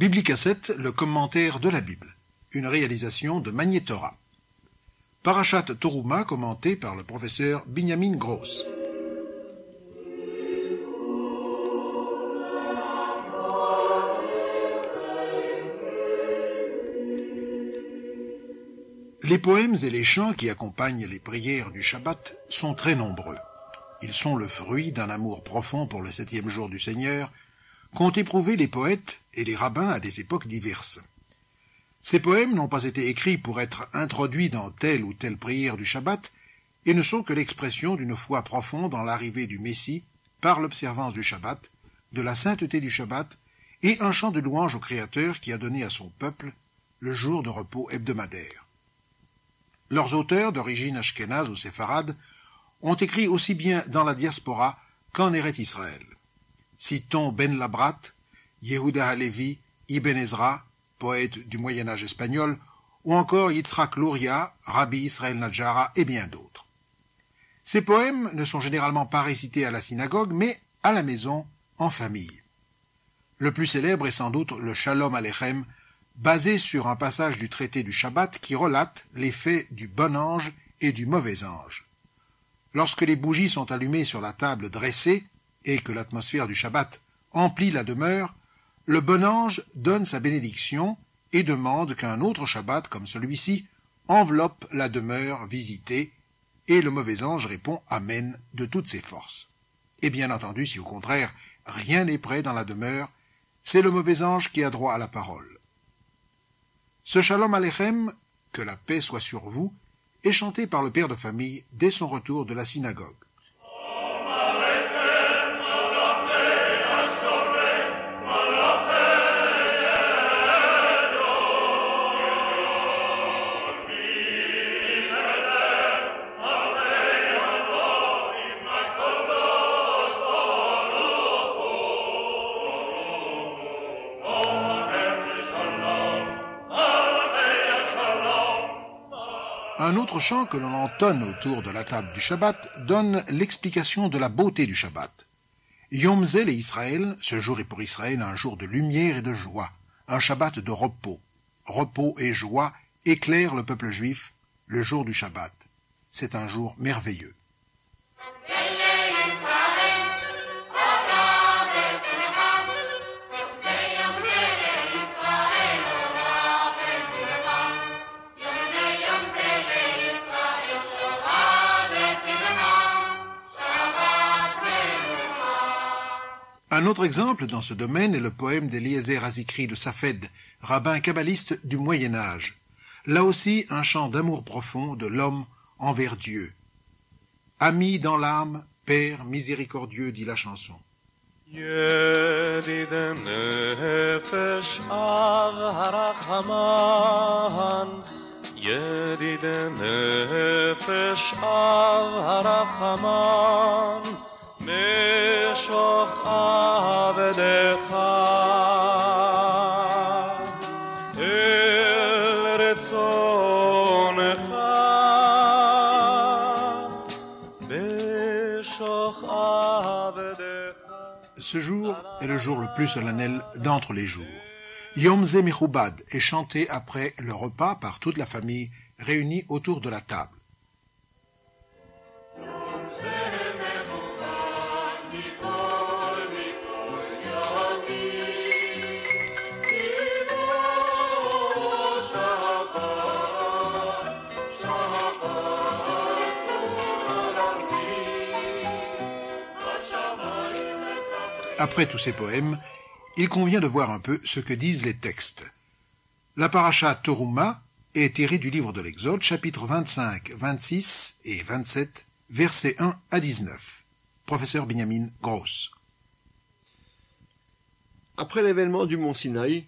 Biblicassette, le commentaire de la Bible, une réalisation de Magnétora. Parashat Toruma, commenté par le professeur Binyamin Gross. Les poèmes et les chants qui accompagnent les prières du Shabbat sont très nombreux. Ils sont le fruit d'un amour profond pour le 7e jour du Seigneur, qu'ont éprouvé les poètes et les rabbins à des époques diverses. Ces poèmes n'ont pas été écrits pour être introduits dans telle ou telle prière du Shabbat et ne sont que l'expression d'une foi profonde en l'arrivée du Messie par l'observance du Shabbat, de la sainteté du Shabbat et un chant de louange au Créateur qui a donné à son peuple le jour de repos hebdomadaire. Leurs auteurs, d'origine ashkénaze ou séfarade, ont écrit aussi bien dans la diaspora qu'en Eretz Israël. Citons Ben Labrat, Yehuda Halevi, Ibn Ezra, poète du Moyen-Âge espagnol, ou encore Yitzhak Luria, Rabbi Israël Nadjara et bien d'autres. Ces poèmes ne sont généralement pas récités à la synagogue, mais à la maison, en famille. Le plus célèbre est sans doute le Shalom Aleichem, basé sur un passage du traité du Shabbat qui relate les faits du bon ange et du mauvais ange. Lorsque les bougies sont allumées sur la table dressée et que l'atmosphère du Shabbat emplit la demeure, le bon ange donne sa bénédiction et demande qu'un autre Shabbat comme celui-ci enveloppe la demeure visitée, et le mauvais ange répond « Amen » de toutes ses forces. Et bien entendu, si au contraire rien n'est prêt dans la demeure, c'est le mauvais ange qui a droit à la parole. Ce Shalom Aleichem, que la paix soit sur vous, est chanté par le père de famille dès son retour de la synagogue. Un autre chant que l'on entonne autour de la table du Shabbat donne l'explication de la beauté du Shabbat. Yom Zeh et Israël, ce jour est pour Israël un jour de lumière et de joie, un Shabbat de repos. Repos et joie éclairent le peuple juif le jour du Shabbat. C'est un jour merveilleux. Un autre exemple dans ce domaine est le poème d'Eliezer Azikri de Safed, rabbin kabbaliste du Moyen-Âge. Là aussi, un chant d'amour profond de l'homme envers Dieu. Ami dans l'âme, Père miséricordieux, dit la chanson. Ce jour est le jour le plus solennel d'entre les jours. Yom Zeh Mechubad est chanté après le repas par toute la famille réunie autour de la table. Après tous ces poèmes, il convient de voir un peu ce que disent les textes. La parasha Toruma est tirée du livre de l'Exode, chapitres 25, 26 et 27, versets 1 à 19. Professeur Binyamin Gross. Après l'événement du mont Sinaï,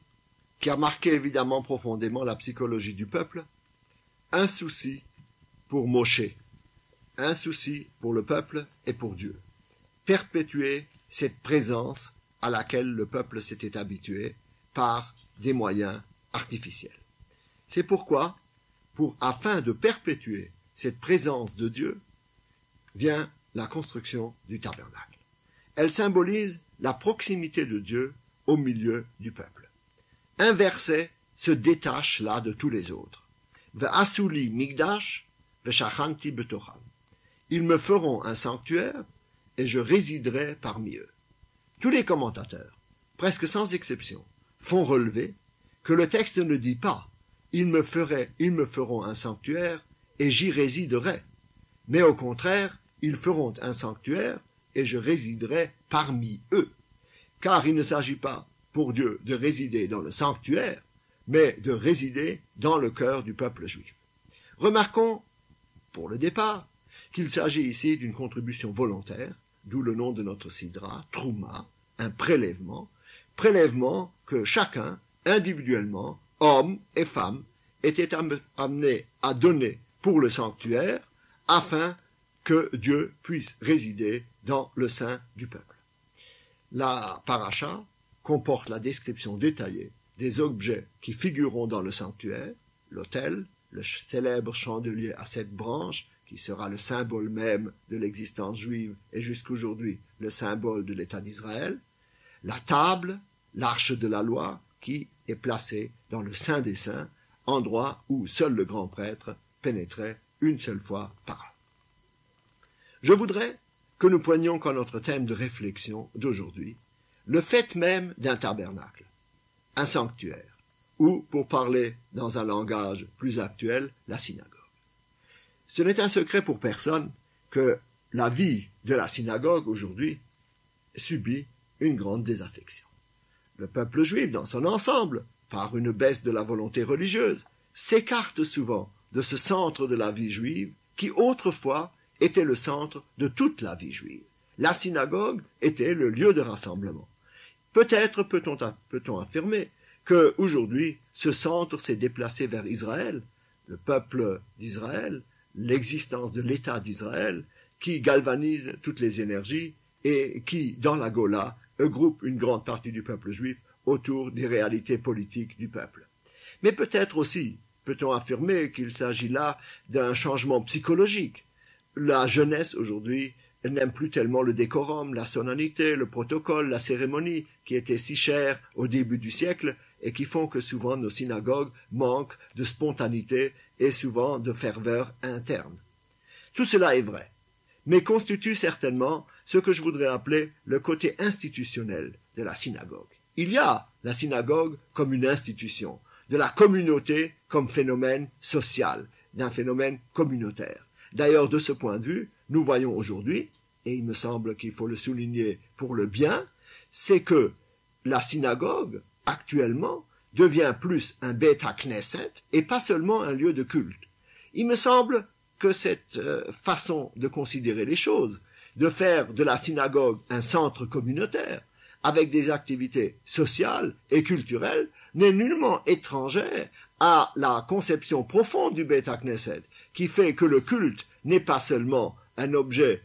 qui a marqué évidemment profondément la psychologie du peuple, un souci pour Moshe, un souci pour le peuple et pour Dieu. Perpétuer cette présence à laquelle le peuple s'était habitué par des moyens artificiels. C'est pourquoi, afin de perpétuer cette présence de Dieu, vient la construction du tabernacle. Elle symbolise la proximité de Dieu au milieu du peuple. un verset se détache là de tous les autres. Ve'asuli migdash ve'shachanti betocham. Ils me feront un sanctuaire et je résiderai parmi eux. Tous les commentateurs, presque sans exception, font relever que le texte ne dit pas « ils me feront un sanctuaire et j'y résiderai », mais au contraire, ils feront un sanctuaire et je résiderai parmi eux. Car il ne s'agit pas pour Dieu de résider dans le sanctuaire, mais de résider dans le cœur du peuple juif. Remarquons, pour le départ, qu'il s'agit ici d'une contribution volontaire, d'où le nom de notre sidra, Trouma, un prélèvement que chacun, individuellement, homme et femme, était amené à donner pour le sanctuaire, afin que Dieu puisse résider dans le sein du peuple. La paracha comporte la description détaillée des objets qui figureront dans le sanctuaire, l'autel, le célèbre chandelier à 7 branches, qui sera le symbole même de l'existence juive et jusqu'aujourd'hui le symbole de l'État d'Israël, la table, l'arche de la loi, qui est placée dans le Saint des Saints, endroit où seul le grand prêtre pénétrait une seule fois par an. Je voudrais que nous prenions comme notre thème de réflexion d'aujourd'hui le fait même d'un tabernacle, un sanctuaire, ou, pour parler dans un langage plus actuel, la synagogue. Ce n'est un secret pour personne que la vie de la synagogue aujourd'hui subit une grande désaffection. Le peuple juif dans son ensemble, par une baisse de la volonté religieuse, s'écarte souvent de ce centre de la vie juive qui autrefois était le centre de toute la vie juive. La synagogue était le lieu de rassemblement. Peut-être peut-on affirmer qu'aujourd'hui, ce centre s'est déplacé vers Israël, le peuple d'Israël, l'existence de l'État d'Israël, qui galvanise toutes les énergies et qui, dans la Gola, groupe une grande partie du peuple juif autour des réalités politiques du peuple. Mais peut-être aussi peut-on affirmer qu'il s'agit là d'un changement psychologique. La jeunesse aujourd'hui n'aime plus tellement le décorum, la solennité, le protocole, la cérémonie qui étaient si chers au début du siècle et qui font que souvent nos synagogues manquent de spontanéité et souvent de ferveur interne. Tout cela est vrai, mais constitue certainement ce que je voudrais appeler le côté institutionnel de la synagogue. Il y a la synagogue comme une institution, de la communauté comme phénomène social, d'un phénomène communautaire. D'ailleurs, de ce point de vue, nous voyons aujourd'hui, et il me semble qu'il faut le souligner pour le bien, c'est que la synagogue, actuellement, devient plus un Beit HaKnesset et pas seulement un lieu de culte. Il me semble que cette façon de considérer les choses, de faire de la synagogue un centre communautaire, avec des activités sociales et culturelles, n'est nullement étrangère à la conception profonde du Beit HaKnesset, qui fait que le culte n'est pas seulement un objet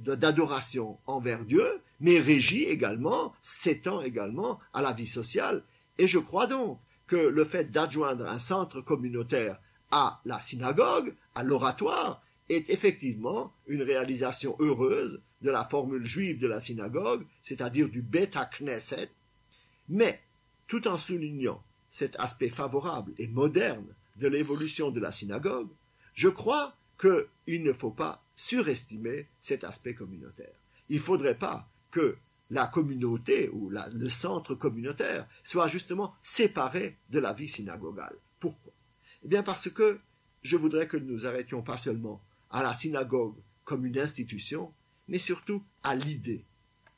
d'adoration envers Dieu, mais régit également, s'étend également à la vie sociale. Et je crois donc que le fait d'adjoindre un centre communautaire à la synagogue, à l'oratoire, est effectivement une réalisation heureuse de la formule juive de la synagogue, c'est-à-dire du Beit HaKnesset, mais tout en soulignant cet aspect favorable et moderne de l'évolution de la synagogue, je crois qu'il ne faut pas surestimer cet aspect communautaire. Il ne faudrait pas que la communauté ou le centre communautaire soit justement séparé de la vie synagogale. Pourquoi? Eh bien parce que je voudrais que nous arrêtions pas seulement à la synagogue comme une institution, mais surtout à l'idée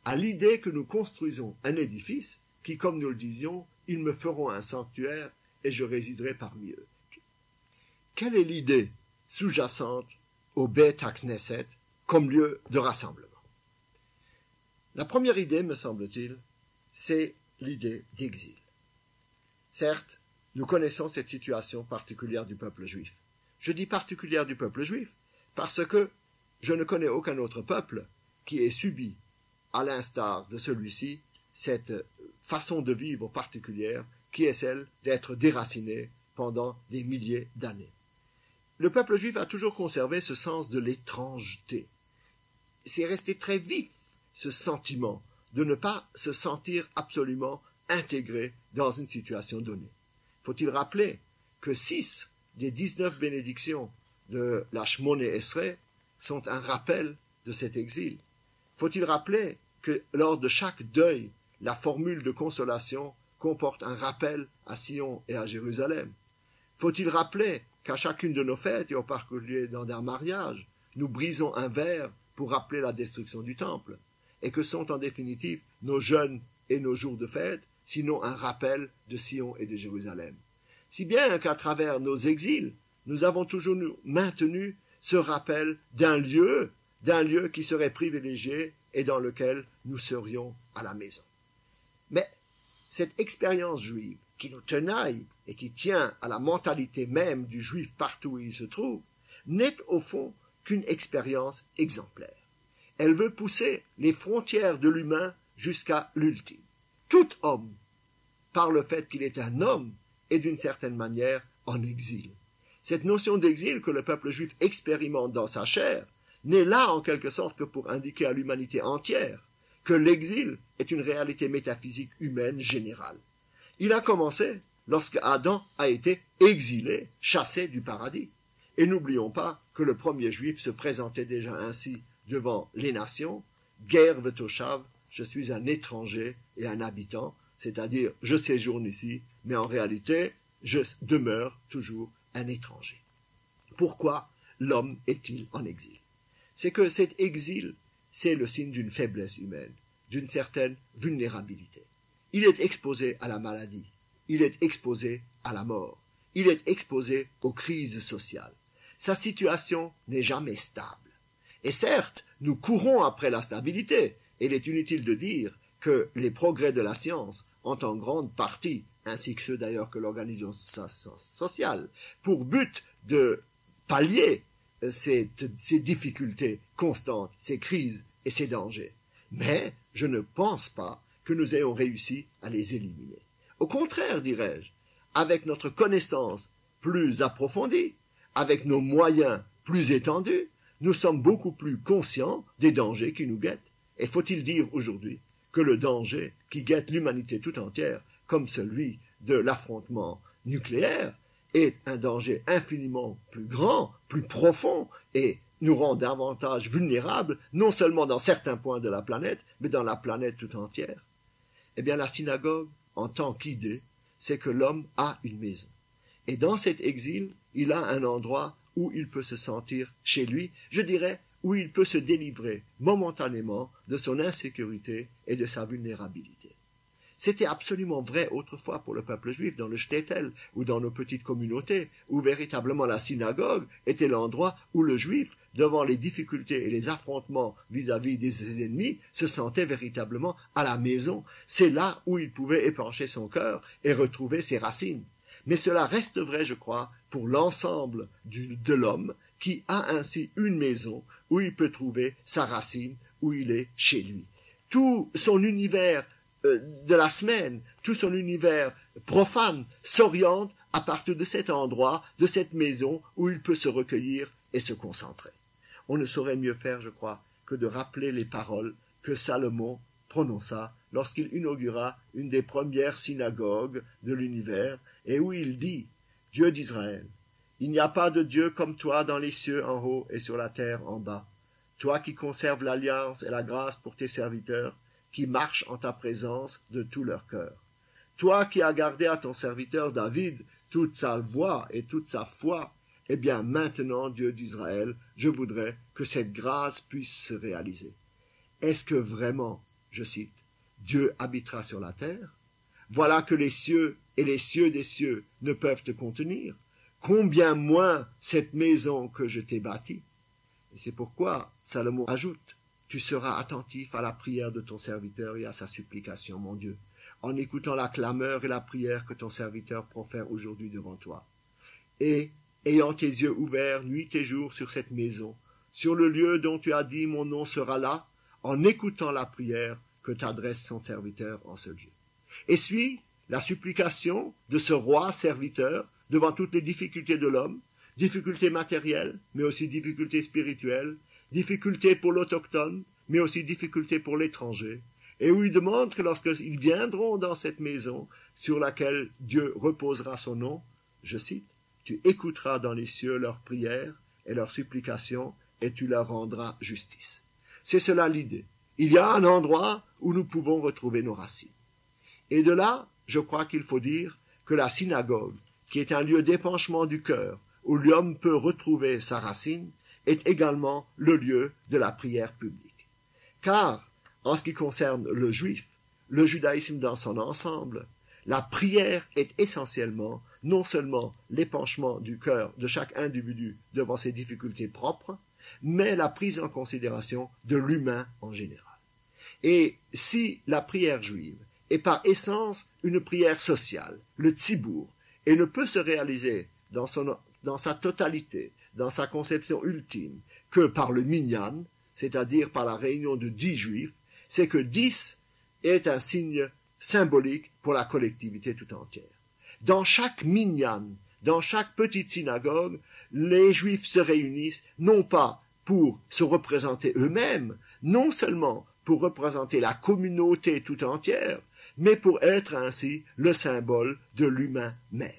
que nous construisons un édifice qui, comme nous le disions, ils me feront un sanctuaire et je résiderai parmi eux. Quelle est l'idée sous-jacente au Beit HaKnesset comme lieu de rassemblement? La première idée, me semble-t-il, c'est l'idée d'exil. Certes, nous connaissons cette situation particulière du peuple juif. Je dis particulière du peuple juif parce que je ne connais aucun autre peuple qui ait subi, à l'instar de celui-ci, cette façon de vivre particulière qui est celle d'être déraciné pendant des milliers d'années. Le peuple juif a toujours conservé ce sens de l'étrangeté. C'est resté très vif, ce sentiment de ne pas se sentir absolument intégrés dans une situation donnée. Faut-il rappeler que 6 des 19 bénédictions de la Shmoné Esrei sont un rappel de cet exil. Faut-il rappeler que lors de chaque deuil, la formule de consolation comporte un rappel à Sion et à Jérusalem. Faut-il rappeler qu'à chacune de nos fêtes, et en particulier dans un mariage, nous brisons un verre pour rappeler la destruction du temple, et que sont en définitive nos jeûnes et nos jours de fête, sinon un rappel de Sion et de Jérusalem. Si bien qu'à travers nos exils, nous avons toujours maintenu ce rappel d'un lieu qui serait privilégié et dans lequel nous serions à la maison. Mais cette expérience juive qui nous tenaille et qui tient à la mentalité même du juif partout où il se trouve, n'est au fond qu'une expérience exemplaire. Elle veut pousser les frontières de l'humain jusqu'à l'ultime. Tout homme, par le fait qu'il est un homme, est d'une certaine manière en exil. Cette notion d'exil que le peuple juif expérimente dans sa chair n'est là en quelque sorte que pour indiquer à l'humanité entière que l'exil est une réalité métaphysique humaine générale. Il a commencé lorsque Adam a été exilé, chassé du paradis. Et n'oublions pas que le premier juif se présentait déjà ainsi devant les nations, « Ger v'toshav » je suis un étranger et un habitant, c'est-à-dire je séjourne ici, mais en réalité je demeure toujours un étranger. Pourquoi l'homme est-il en exil? C'est que cet exil, c'est le signe d'une faiblesse humaine, d'une certaine vulnérabilité. Il est exposé à la maladie, il est exposé à la mort, il est exposé aux crises sociales. Sa situation n'est jamais stable. Et certes, nous courons après la stabilité, et il est inutile de dire que les progrès de la science ont en grande partie, ainsi que ceux d'ailleurs que l'organisation sociale, pour but de pallier ces difficultés constantes, ces crises et ces dangers. Mais je ne pense pas que nous ayons réussi à les éliminer. Au contraire, dirais-je, avec notre connaissance plus approfondie, avec nos moyens plus étendus, nous sommes beaucoup plus conscients des dangers qui nous guettent. Et faut-il dire aujourd'hui que le danger qui guette l'humanité tout entière, comme celui de l'affrontement nucléaire, est un danger infiniment plus grand, plus profond, et nous rend davantage vulnérables, non seulement dans certains points de la planète, mais dans la planète tout entière. Eh bien, la synagogue, en tant qu'idée, c'est que l'homme a une maison. Et dans cet exil, il a un endroit où il peut se sentir chez lui, je dirais, où il peut se délivrer momentanément de son insécurité et de sa vulnérabilité. C'était absolument vrai autrefois pour le peuple juif dans le shtetl ou dans nos petites communautés, où véritablement la synagogue était l'endroit où le juif, devant les difficultés et les affrontements vis-à-vis de ses ennemis, se sentait véritablement à la maison. C'est là où il pouvait épancher son cœur et retrouver ses racines. Mais cela reste vrai, je crois, pour l'ensemble de l'homme qui a ainsi une maison où il peut trouver sa racine, où il est chez lui. Tout son univers de la semaine, tout son univers profane s'oriente à partir de cet endroit, de cette maison où il peut se recueillir et se concentrer. On ne saurait mieux faire, je crois, que de rappeler les paroles que Salomon prononça lorsqu'il inaugura une des premières synagogues de l'univers et où il dit « Dieu d'Israël, il n'y a pas de Dieu comme toi dans les cieux en haut et sur la terre en bas, toi qui conserves l'alliance et la grâce pour tes serviteurs, qui marchent en ta présence de tout leur cœur. Toi qui as gardé à ton serviteur David toute sa voix et toute sa foi, eh bien maintenant, Dieu d'Israël, je voudrais que cette grâce puisse se réaliser. Est-ce que vraiment, je cite, Dieu habitera sur la terre? Voilà que les cieux et les cieux des cieux ne peuvent te contenir. Combien moins cette maison que je t'ai bâtie? Et c'est pourquoi Salomon ajoute, tu seras attentif à la prière de ton serviteur et à sa supplication, mon Dieu, en écoutant la clameur et la prière que ton serviteur profère aujourd'hui devant toi. Et, ayant tes yeux ouverts nuit et jour sur cette maison, sur le lieu dont tu as dit mon nom sera là, en écoutant la prière que t'adresse son serviteur en ce lieu. Et suit la supplication de ce roi serviteur devant toutes les difficultés de l'homme, difficultés matérielles, mais aussi difficultés spirituelles, difficultés pour l'autochtone, mais aussi difficultés pour l'étranger, et où il demande que lorsqu'ils viendront dans cette maison sur laquelle Dieu reposera son nom, je cite, « Tu écouteras dans les cieux leurs prières et leurs supplications, et tu leur rendras justice. » C'est cela l'idée. Il y a un endroit où nous pouvons retrouver nos racines. Et de là, je crois qu'il faut dire que la synagogue, qui est un lieu d'épanchement du cœur, où l'homme peut retrouver sa racine, est également le lieu de la prière publique. Car, en ce qui concerne le juif, le judaïsme dans son ensemble, la prière est essentiellement non seulement l'épanchement du cœur de chaque individu devant ses difficultés propres, mais la prise en considération de l'humain en général. Et si la prière juive est par essence une prière sociale, le tzibour, et ne peut se réaliser dans sa totalité, dans sa conception ultime, que par le minyan, c'est-à-dire par la réunion de 10 juifs, c'est que 10 est un signe symbolique pour la collectivité tout entière. Dans chaque minyan, dans chaque petite synagogue, les juifs se réunissent non pas pour se représenter eux-mêmes, non seulement pour représenter la communauté tout entière, mais pour être ainsi le symbole de l'humain même.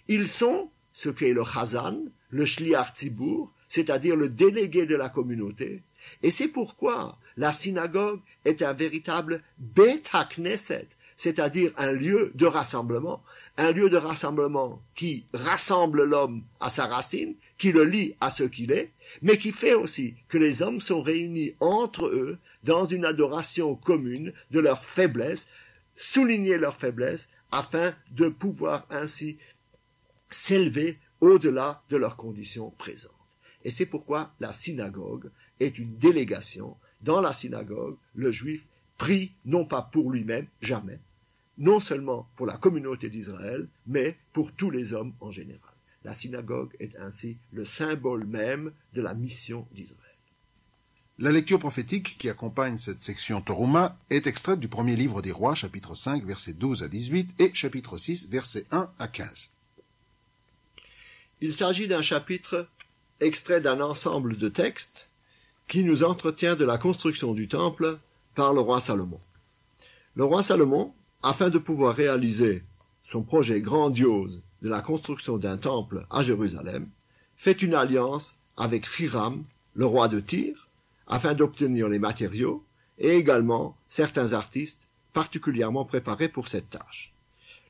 Ils sont ce qu'est le chazan, le shliach tzibur, c'est-à-dire le délégué de la communauté, et c'est pourquoi la synagogue est un véritable bet hakneset, c'est-à-dire un lieu de rassemblement qui rassemble l'homme à sa racine, qui le lie à ce qu'il est, mais qui fait aussi que les hommes sont réunis entre eux dans une adoration commune de leur faiblesse, souligner leur faiblesse afin de pouvoir ainsi s'élever au-delà de leurs conditions présentes. Et c'est pourquoi la synagogue est une délégation. Dans la synagogue, le juif prie non pas pour lui-même, jamais, non seulement pour la communauté d'Israël, mais pour tous les hommes en général. La synagogue est ainsi le symbole même de la mission d'Israël. La lecture prophétique qui accompagne cette section Toruma est extraite du premier livre des rois, chapitre 5, versets 12 à 18 et chapitre 6, versets 1 à 15. Il s'agit d'un chapitre extrait d'un ensemble de textes qui nous entretient de la construction du temple par le roi Salomon. Le roi Salomon, afin de pouvoir réaliser son projet grandiose de la construction d'un temple à Jérusalem, fait une alliance avec Hiram, le roi de Tyr, afin d'obtenir les matériaux et également certains artistes particulièrement préparés pour cette tâche.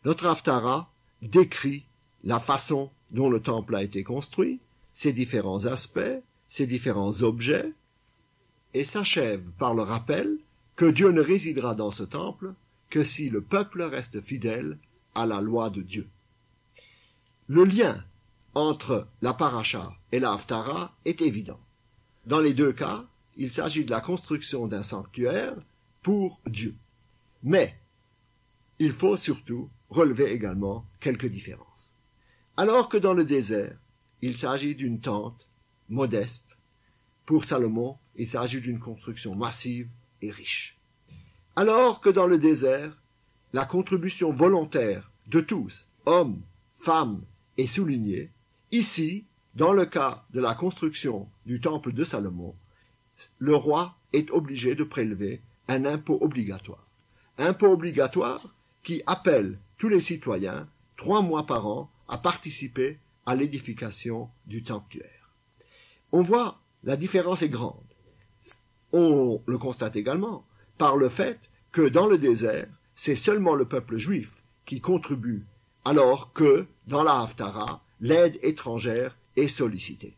Notre Haftara décrit la façon dont le temple a été construit, ses différents aspects, ses différents objets, et s'achève par le rappel que Dieu ne résidera dans ce temple que si le peuple reste fidèle à la loi de Dieu. Le lien entre la paracha et la Haftara est évident. Dans les deux cas, il s'agit de la construction d'un sanctuaire pour Dieu. Mais il faut surtout relever également quelques différences. Alors que dans le désert, il s'agit d'une tente modeste, pour Salomon, il s'agit d'une construction massive et riche. Alors que dans le désert, la contribution volontaire de tous, hommes, femmes, est soulignée, ici, dans le cas de la construction du temple de Salomon, le roi est obligé de prélever un impôt obligatoire. Impôt obligatoire qui appelle tous les citoyens, 3 mois par an, à participer à l'édification du sanctuaire. On voit, la différence est grande. On le constate également par le fait que dans le désert, c'est seulement le peuple juif qui contribue, alors que, dans la Haftara, l'aide étrangère est sollicitée.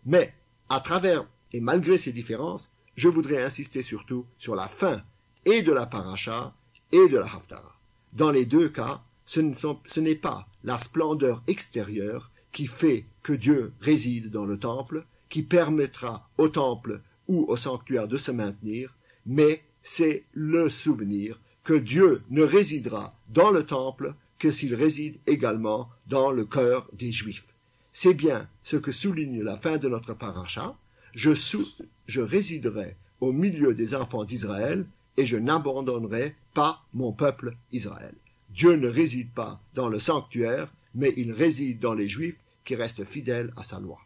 Mais, à travers et malgré ces différences, je voudrais insister surtout sur la fin et de la paracha et de la Haftara. Dans les deux cas, ce n'est pas la splendeur extérieure qui fait que Dieu réside dans le temple, qui permettra au temple ou au sanctuaire de se maintenir, mais c'est le souvenir que Dieu ne résidera dans le temple que s'il réside également dans le cœur des Juifs. C'est bien ce que souligne la fin de notre paracha. Je résiderai au milieu des enfants d'Israël et je n'abandonnerai pas mon peuple Israël. Dieu ne réside pas dans le sanctuaire, mais il réside dans les Juifs qui restent fidèles à sa loi.